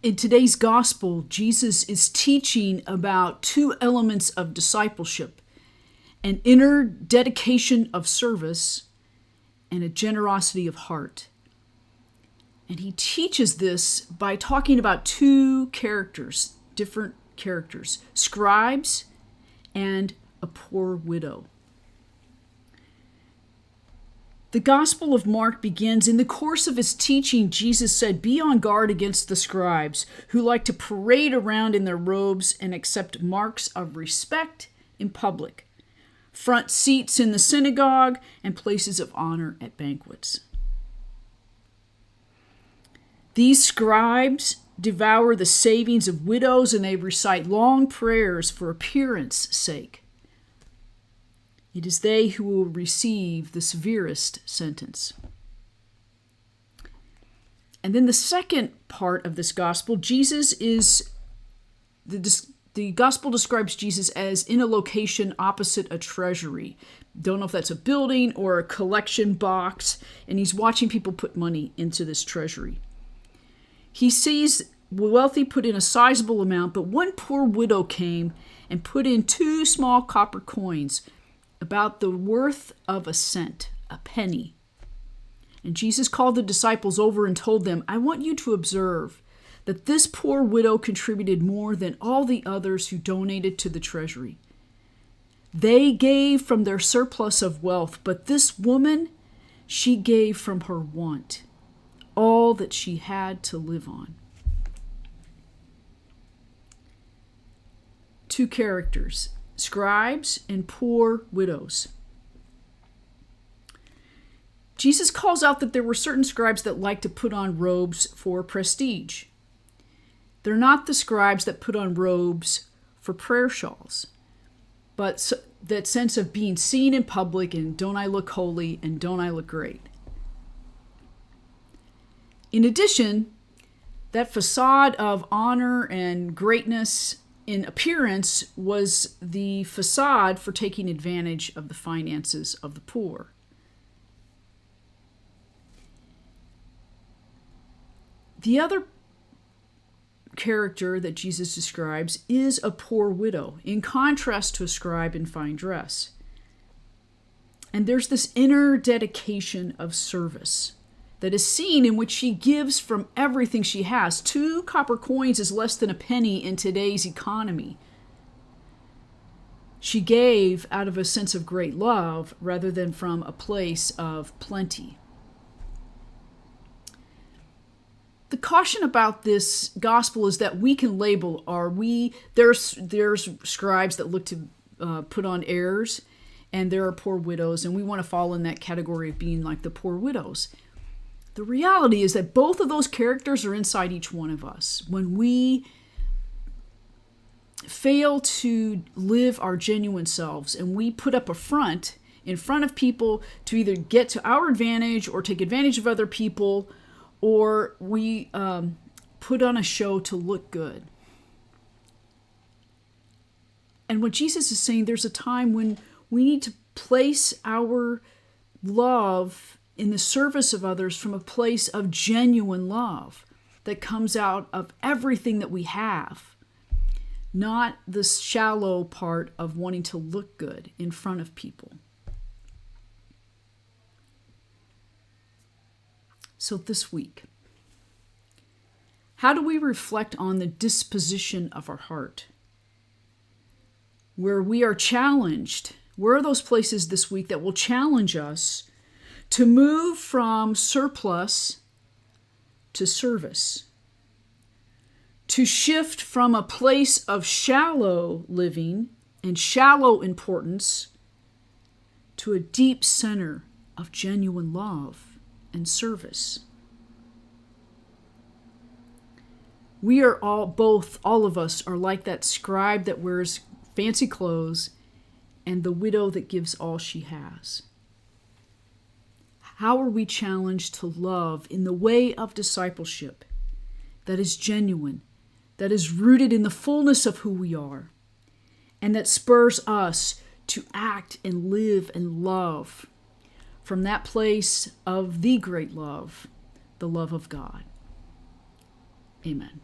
In today's gospel, Jesus is teaching about two elements of discipleship: an inner dedication of service and a generosity of heart. And he teaches this by talking about two characters, different characters, scribes and a poor widow. The Gospel of Mark begins, in the course of his teaching, Jesus said, "Be on guard against the scribes who like to parade around in their robes and accept marks of respect in public, front seats in the synagogue, and places of honor at banquets." These scribes devour the savings of widows, and they recite long prayers for appearance sake. It is they who will receive the severest sentence. And then the second part of this gospel, the gospel describes Jesus as in a location opposite a treasury. Don't know if that's a building or a collection box, and he's watching people put money into this treasury. He sees the wealthy put in a sizable amount, but one poor widow came and put in 2 small copper coins, about the worth of a cent, a penny. And Jesus called the disciples over and told them, "I want you to observe that this poor widow contributed more than all the others who donated to the treasury. They gave from their surplus of wealth, but this woman, she gave from her want, all that she had to live on." Two characters: scribes and poor widows. Jesus calls out that there were certain scribes that liked to put on robes for prestige. They're not the scribes that put on robes for prayer shawls, but that sense of being seen in public and don't I look holy and don't I look great. In addition, that facade of honor and greatness in appearance was the facade for taking advantage of the finances of the poor. The other character that Jesus describes is a poor widow, in contrast to a scribe in fine dress. And there's this inner dedication of service that is seen in which she gives from everything she has. 2 copper coins is less than a penny in today's economy. She gave out of a sense of great love rather than from a place of plenty. The caution about this gospel is that we can label, there's scribes that look to put on heirs, and there are poor widows, and we want to fall in that category of being like the poor widows. The reality is that both of those characters are inside each one of us. When we fail to live our genuine selves and we put up a front in front of people to either get to our advantage or take advantage of other people, or we put on a show to look good. And what Jesus is saying, there's a time when we need to place our love in the service of others from a place of genuine love that comes out of everything that we have, not the shallow part of wanting to look good in front of people. So this week, how do we reflect on the disposition of our heart? Where we are challenged, where are those places this week that will challenge us to move from surplus to service, to shift from a place of shallow living and shallow importance to a deep center of genuine love and service? We are all of us are like that scribe that wears fancy clothes and the widow that gives all she has. How are we challenged to love in the way of discipleship that is genuine, that is rooted in the fullness of who we are, and that spurs us to act and live and love from that place of the great love, the love of God? Amen.